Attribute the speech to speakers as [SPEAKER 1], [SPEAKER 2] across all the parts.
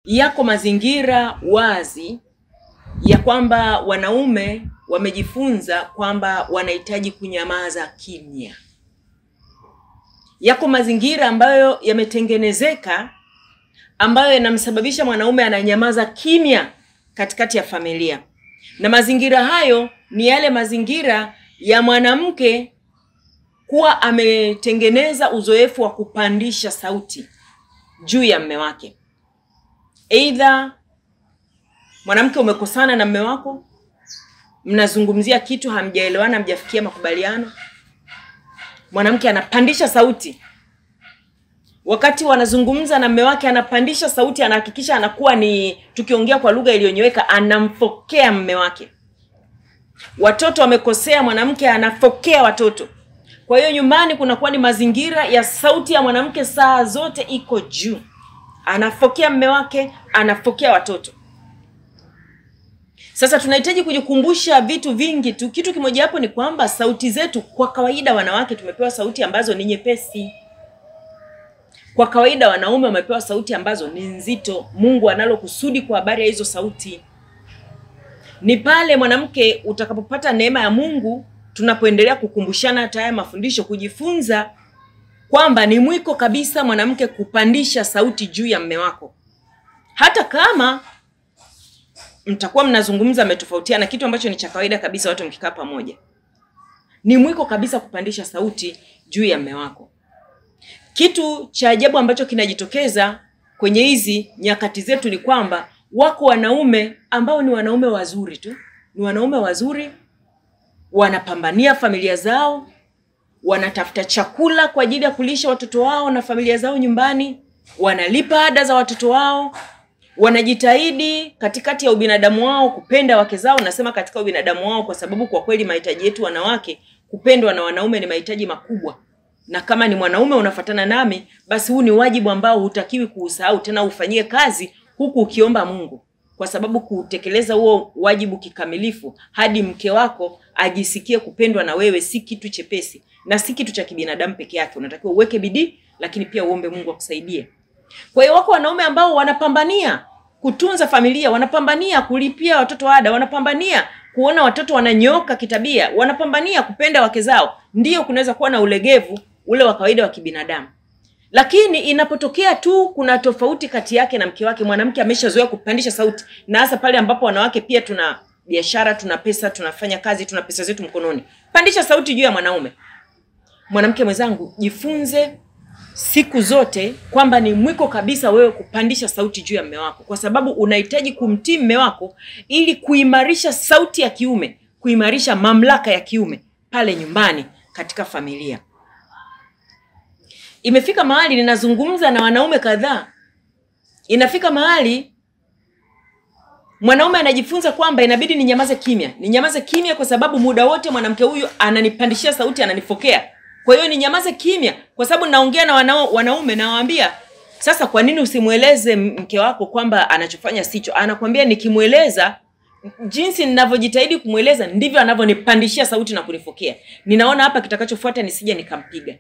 [SPEAKER 1] Yako mazingira wazi ya kwamba wanaume wamejifunza kwamba wanahitaji kunyamaza kimya. Yako mazingira ambayo yametengenezeka ambayo yanamsababisha mwanaume ananyamaza kimya katikati ya familia. Na mazingira hayo ni yale mazingira ya mwanamke kuwa ametengeneza uzoefu wa kupandisha sauti juu ya mume wake. Either mwanamke umekosana na mume wako, mnazungumzia kitu hamjaelewana, hamjafikia makubaliano. Mwanamke anapandisha sauti. Wakati wanazungumza na mume wake anapandisha sauti, anahakikisha anakuwa ni, tukiongea kwa lugha iliyonyooka, anamfokea mume wake. Watoto wamekosea, mwanamke anafokea watoto. Kwa hiyo nyumbani kunakuwa ni mazingira ya sauti ya mwanamke saa zote iko juu. Anafokea mume wake, anafokea watoto. Sasa tunahitaji kujikumbusha vitu vingi tu. Kitu kimoja hapo ni kwamba sauti zetu, kwa kawaida wanawake tumepewa sauti ambazo ni nyepesi. Kwa kawaida wanaume wamepewa sauti ambazo ni nzito. Mungu analo kusudi kwa habari ya hizo sauti. Ni pale mwanamke utakapopata neema ya Mungu, tunapoendelea kukumbushana hata haya mafundisho, kujifunza kwamba ni mwiko kabisa mwanamke kupandisha sauti juu ya mume wako. Hata kama mtakuwa mnazungumza mmetofautiana, kitu ambacho ni cha kawaida kabisa watu mkikaa pamoja. Ni mwiko kabisa kupandisha sauti juu ya mume wako. Kitu cha ajabu ambacho kinajitokeza kwenye hizi nyakati zetu ni kwamba wako wanaume ambao ni wanaume wazuri tu. Ni wanaume wazuri, wanapambania familia zao, wanatafuta chakula kwa ajili ya kulisha watoto wao na familia zao nyumbani, wanalipa ada za watoto wao, wanajitahidi katikati ya ubinadamu wao kupenda wake zao. Nasema katika ubinadamu wao kwa sababu kwa kweli mahitaji yetu wanawake kupendwa na wanaume ni mahitaji makubwa. Na kama ni mwanaume unafuatana nami, basi huu ni wajibu ambao hutakiwi kuusahau, tena ufanyie kazi huku ukiomba Mungu. Kwa sababu kutekeleza huo wajibu kikamilifu hadi mke wako ajisikie kupendwa na wewe si kitu chepesi na si kitu cha kibinadamu peke yake. Unatakiwa uweke bidii, lakini pia uombe Mungu akusaidie. Kwa hiyo wako wanaume ambao wanapambania kutunza familia, wanapambania kulipia watoto ada, wanapambania kuona watoto wananyoka kitabia, wanapambania kupenda wake zao. Ndio kunaweza kuwa na ulegevu ule wa kawaida wa kibinadamu. Lakini inapotokea tu kuna tofauti kati yake na mke wake, mwanamke ameshazoea kupandisha sauti, na hasa pale ambapo wanawake pia tuna biashara, tuna pesa, tunafanya kazi, tuna pesa zetu mkononi. Pandisha sauti juu ya mwanaume. Mwanamke mwenzangu, jifunze siku zote kwamba ni mwiko kabisa wewe kupandisha sauti juu ya mume wako, kwa sababu unahitaji kumtii mume wako ili kuimarisha sauti ya kiume, kuimarisha mamlaka ya kiume pale nyumbani katika familia. Imefika mahali ninazungumza na wanaume kadhaa. Inafika mahali mwanaume anajifunza kwamba inabidi ninyamaze kimya. Ninyamaze kimya kwa sababu muda wote mwanamke huyu ananipandishia sauti, ananifokea. Kwa hiyo ninyamaze kimya kwa sababu naongea na wanaume na nawaambia, sasa kwa nini usimueleze mke wako kwamba anachofanya sicho? Anakuambia nikimueleza jinsi ninavyojitahidi kumueleza ndivyo anavyonipandishia sauti na kunifokea. Ninaona hapa kitakachofuata nisije nikampiga.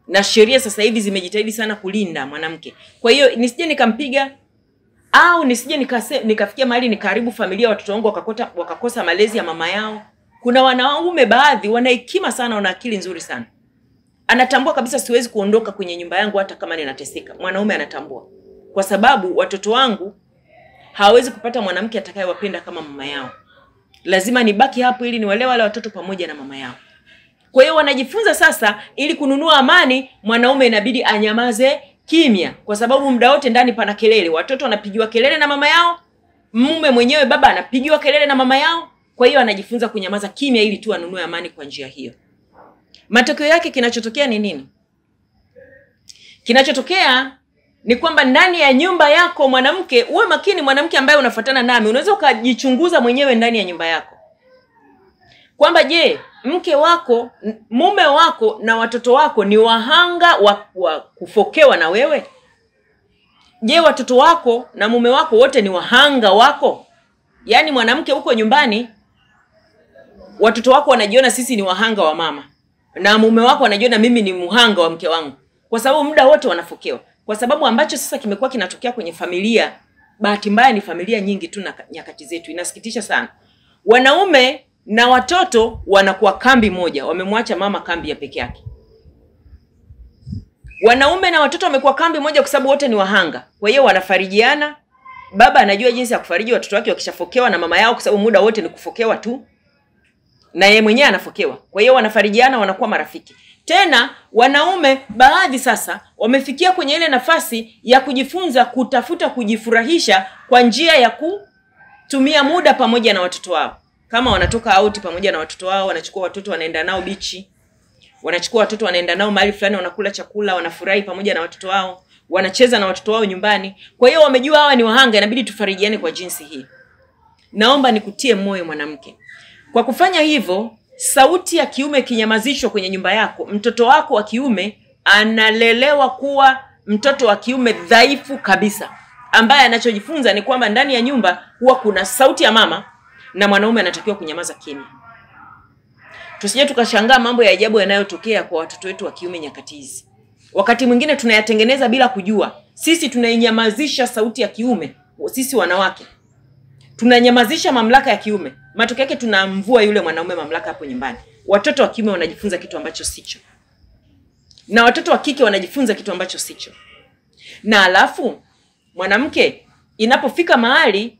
[SPEAKER 1] Na sheria sasa hivi zimejitahidi sana kulinda mwanamke. Kwa hiyo nisije nikampiga au nisije nikafikia mahali nikaharibu familia, watoto wangu wakakosa malezi ya mama yao. Kuna wanaume baadhi wana hekima sana, wana akili nzuri sana. Anatambua kabisa siwezi kuondoka kwenye nyumba yangu hata kama ninateseka. Mwanaume anatambua. Kwa sababu watoto wangu hawawezi kupata mwanamke atakayewapenda kama mama yao. Lazima nibaki hapo ili niwalee wale watoto pamoja na mama yao. Kwa hiyo wanajifunza sasa ili kununua amani, mwanaume inabidi anyamaze kimya, kwa sababu muda wote ndani pana kelele. Watoto wanapigiwa kelele na mama yao, mume mwenyewe baba anapigiwa kelele na mama yao. Kwa hiyo anajifunza kunyamaza kimya ili tu anunue amani kwa njia hiyo. Matokeo yake kinachotokea ni nini? Kinachotokea ni kwamba ndani ya nyumba yako mwanamke, uwe makini mwanamke ambaye unafuatana nami, unaweza ukajichunguza mwenyewe ndani ya nyumba yako. Kwamba je, mke wako, mume wako na watoto wako ni wahanga wa kufokewa na wewe? Je, watoto wako na mume wako wote ni wahanga wako? Yaani mwanamke huko nyumbani, watoto wako wanajiona sisi ni wahanga wa mama, na mume wako anajiona mimi ni muhanga wa mke wangu, kwa sababu muda wote wanafokewa. Kwa sababu ambacho sasa kimekuwa kinatokea kwenye familia bahati mbaya ni familia nyingi tu na nyakati zetu, inasikitisha sana. Wanaume na watoto wanakuwa kambi moja, wamemwacha mama kambi ya peke yake. Wanaume na watoto wamekuwa kambi moja kwa sababu wote ni wahanga. Kwa hiyo wanafarijiana. Baba anajua jinsi ya kufariji watoto wake wakishafokewa na mama yao, kwa sababu muda wote ni kufokewa tu. Na yeye mwenyewe anafokewa. Kwa hiyo wanafarijiana, wanakuwa marafiki. Tena wanaume baadhi sasa wamefikia kwenye ile nafasi ya kujifunza kutafuta kujifurahisha kwa njia ya kutumia muda pamoja na watoto wao. Kama wanatoka out pamoja na watoto wao, wanachukua watoto wanaenda nao bichi. Wanachukua watoto wanaenda nao mahali fulani, wanakula chakula, wanafurahi pamoja na watoto wao, wanacheza na watoto wao nyumbani. Kwa hiyo wamejua hawa ni wahanga, inabidi tufarijiane kwa jinsi hii. Naomba nikutie moyo mwanamke. Kwa kufanya hivyo, sauti ya kiume kinyamazishwa kwenye nyumba yako, mtoto wako wa kiume analelewa kuwa mtoto wa kiume dhaifu kabisa, ambaye anachojifunza ni kwamba ndani ya nyumba huwa kuna sauti ya mama na mwanaume anatakiwa kunyamaza kimya. Tusije tukashangaa mambo ya ajabu yanayotokea kwa watoto wetu wa kiume nyakati hizi. Wakati mwingine tunayatengeneza bila kujua. Sisi tunainyamazisha sauti ya kiume, sisi wanawake. Tunanyamazisha mamlaka ya kiume. Matokeo yake tunamvua yule mwanaume mamlaka hapo nyumbani. Watoto wa kiume wanajifunza kitu ambacho sicho. Na watoto wa kike wanajifunza kitu ambacho sicho. Na alafu mwanamke inapofika mahali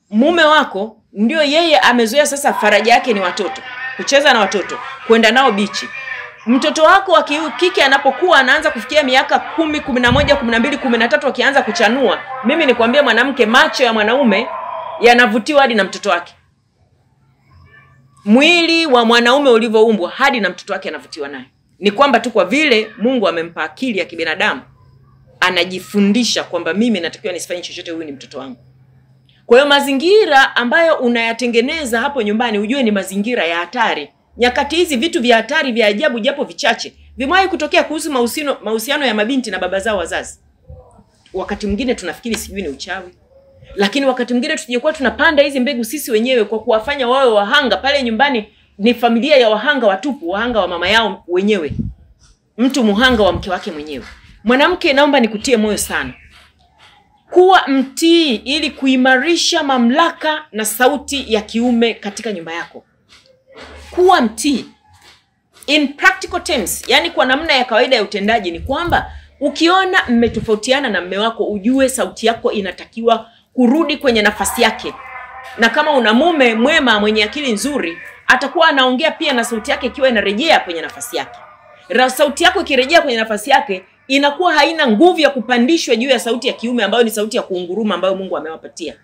[SPEAKER 1] mume wako ndio yeye amezoea sasa faraja yake ni watoto, kucheza na watoto, kwenda nao bichi. Mtoto wako wa kike anapokuwa anaanza kufikia miaka 10, 11, 12, 13 akianza kuchanua, mimi nikwambia mwanamke, macho ya mwanaume yanavutiwa hadi na mtoto wake. Mwili wa mwanaume ulivyoumbwa hadi na mtoto wake anavutiwa naye. Ni kwamba tu kwa vile Mungu amempa akili ya kibinadamu, anajifundisha kwamba mimi natakiwa nisifanye chochote, huyu ni mtoto wangu. Kwa hiyo mazingira ambayo unayatengeneza hapo nyumbani ujue ni mazingira ya hatari. Nyakati hizi vitu vya hatari vya ajabu japo vichache vimewahi kutokea kuhusu mahusiano ya mabinti na baba zao wazazi. Wakati mwingine tunafikiri sijui ni uchawi. Lakini wakati mwingine tusijekuwa tunapanda hizi mbegu sisi wenyewe kwa kuwafanya wawe wahanga. Pale nyumbani ni familia ya wahanga watupu, wahanga wa mama yao wenyewe. Mtu muhanga wa mke wake mwenyewe. Mwanamke, naomba nikutie moyo sana. Kuwa mtii ili kuimarisha mamlaka na sauti ya kiume katika nyumba yako. Kuwa mtii. In practical terms, yani kwa namna ya kawaida ya utendaji ni kwamba ukiona mmetofautiana na mume wako ujue sauti yako inatakiwa kurudi kwenye nafasi yake. Na kama una mume mwema mwenye akili nzuri, atakuwa anaongea pia na sauti yake ikiwa inarejea kwenye nafasi yake. Sauti yako ikirejea kwenye nafasi yake inakuwa haina nguvu ya kupandishwa juu ya sauti ya kiume ambayo ni sauti ya kuunguruma ambayo Mungu amewapatia.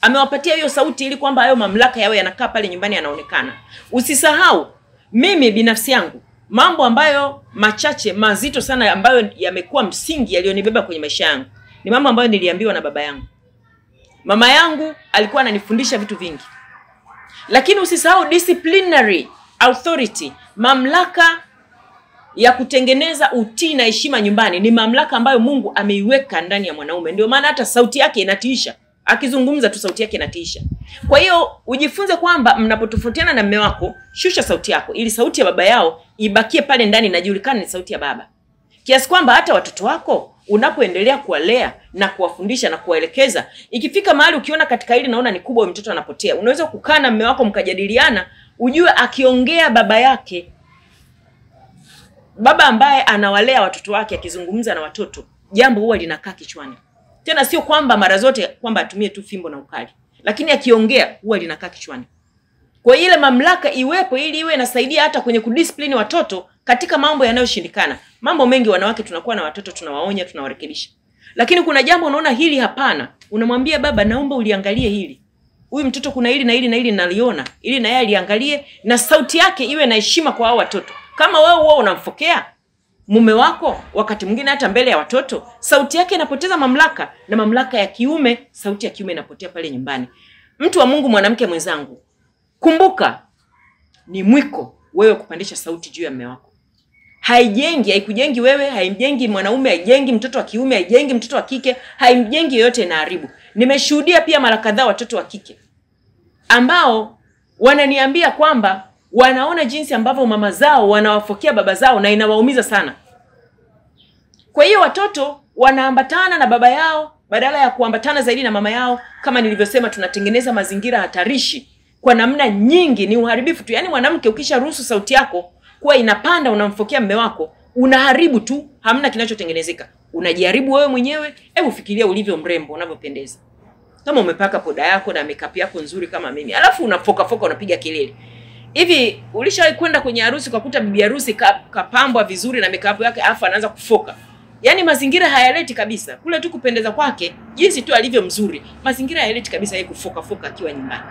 [SPEAKER 1] Amewapatia hiyo sauti ili kwamba hayo mamlaka yawe yanakaa pale nyumbani yanaonekana. Usisahau, mimi binafsi yangu, mambo ambayo machache mazito sana ambayo yamekuwa msingi yalionibeba kwenye maisha yangu ni mambo ambayo niliambiwa na baba yangu. Mama yangu alikuwa ananifundisha vitu vingi. Lakini usisahau disciplinary authority, mamlaka ya kutengeneza utii na heshima nyumbani ni mamlaka ambayo Mungu ameiweka ndani ya mwanaume. Ndio maana hata sauti yake inatiisha. Akizungumza tu sauti yake inatiisha. Kwa hiyo ujifunze kwamba mnapotofautiana na mume wako, shusha sauti yako ili sauti ya baba yao ibakie pale ndani na julikane ni sauti ya baba. Kiasi kwamba hata watoto wako unapoendelea kuwalea na kuwafundisha na kuwaelekeza, ikifika mahali ukiona katika hili naona ni kubwa mtoto anapotea, unaweza kukaa na mume wako mkajadiliana, ujue akiongea baba yake, baba ambaye anawalea watoto wake akizungumza na watoto, jambo huwa linakaa kichwani. Tena sio kwamba mara zote kwamba atumie tu fimbo na ukali, lakini akiongea huwa linakaa kichwani. Kwa ile mamlaka iwepo ili iwe inasaidia hata kwenye kudiscipline watoto katika mambo yanayoshindikana. Mambo mengi wanawake tunakuwa na watoto tunawaonya, tunawarekebisha. Lakini kuna jambo unaona hili hapana, unamwambia baba, naomba uliangalie hili. Huyu mtoto kuna hili na hili na hili naliona, ili na yeye aliangalie, na sauti yake iwe na heshima kwa hao watoto. Kama wewe unamfokea mume wako wakati mwingine hata mbele ya watoto, sauti yake inapoteza mamlaka, na mamlaka ya kiume, sauti ya kiume inapotea pale nyumbani. Mtu wa Mungu, mwanamke mwenzangu, kumbuka ni mwiko wewe kupandisha sauti juu ya mume wako. Haikujengi wewe, haimjengi mwanaume, haijengi mtoto wa kiume, haijengi mtoto wa kike, haimjengi yoyote, inaharibu. Nimeshuhudia pia mara kadhaa watoto wa kike ambao wananiambia kwamba wanaona jinsi ambavyo mama zao wanawafokea baba zao na inawaumiza sana. Kwa hiyo watoto wanaambatana na baba yao, badala ya kuambatana zaidi na mama yao. Kama nilivyosema, tunatengeneza mazingira hatarishi kwa namna nyingi, ni uharibifu tu. Yaani mwanamke ukisha ruhusu sauti yako kuwa inapanda, unamfokea mume wako, unaharibu tu, hamna kinachotengenezeka. Unajiharibu wewe mwenyewe. Hebu fikiria ulivyo mrembo, unavyopendeza. Kama umepaka poda yako na makeup yako nzuri kama mimi, alafu unafoka unapiga kelele. Hivi ulishawahi kwenda kwenye harusi ukakuta bibi harusi kapambwa vizuri na makeup yake alafu anaanza kufoka? Yaani mazingira hayaleti kabisa. Kule tu kupendeza kwake, jinsi tu alivyo mzuri, mazingira hayaleti kabisa yeye kufoka akiwa nyumbani.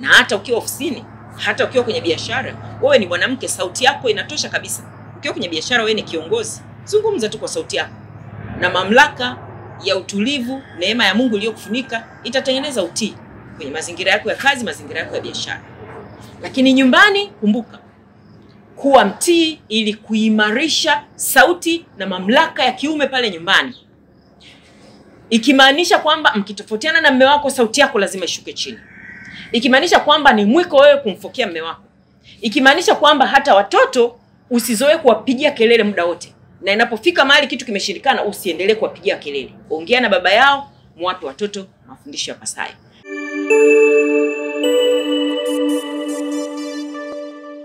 [SPEAKER 1] Na hata ukiwa ofisini, hata ukiwa kwenye biashara, wewe ni mwanamke, sauti yako inatosha kabisa. Ukiwa kwenye biashara, wewe ni kiongozi, zungumza tu kwa sauti yako. Na mamlaka ya utulivu, neema ya Mungu iliyokufunika itatengeneza utii kwenye mazingira yako ya kazi, mazingira yako ya biashara. Lakini nyumbani, kumbuka kuwa mtii ili kuimarisha sauti na mamlaka ya kiume pale nyumbani. Ikimaanisha kwamba mkitofautiana na mume wako, sauti yako lazima ishuke chini. Ikimaanisha kwamba ni mwiko wewe kumfokea mume wako. Ikimaanisha kwamba hata watoto usizoe kuwapigia kelele muda wote. Na inapofika mahali kitu kimeshirikana, usiendelee kuwapigia kelele. Ongea na baba yao, mwape watoto mafundisho yapasayo.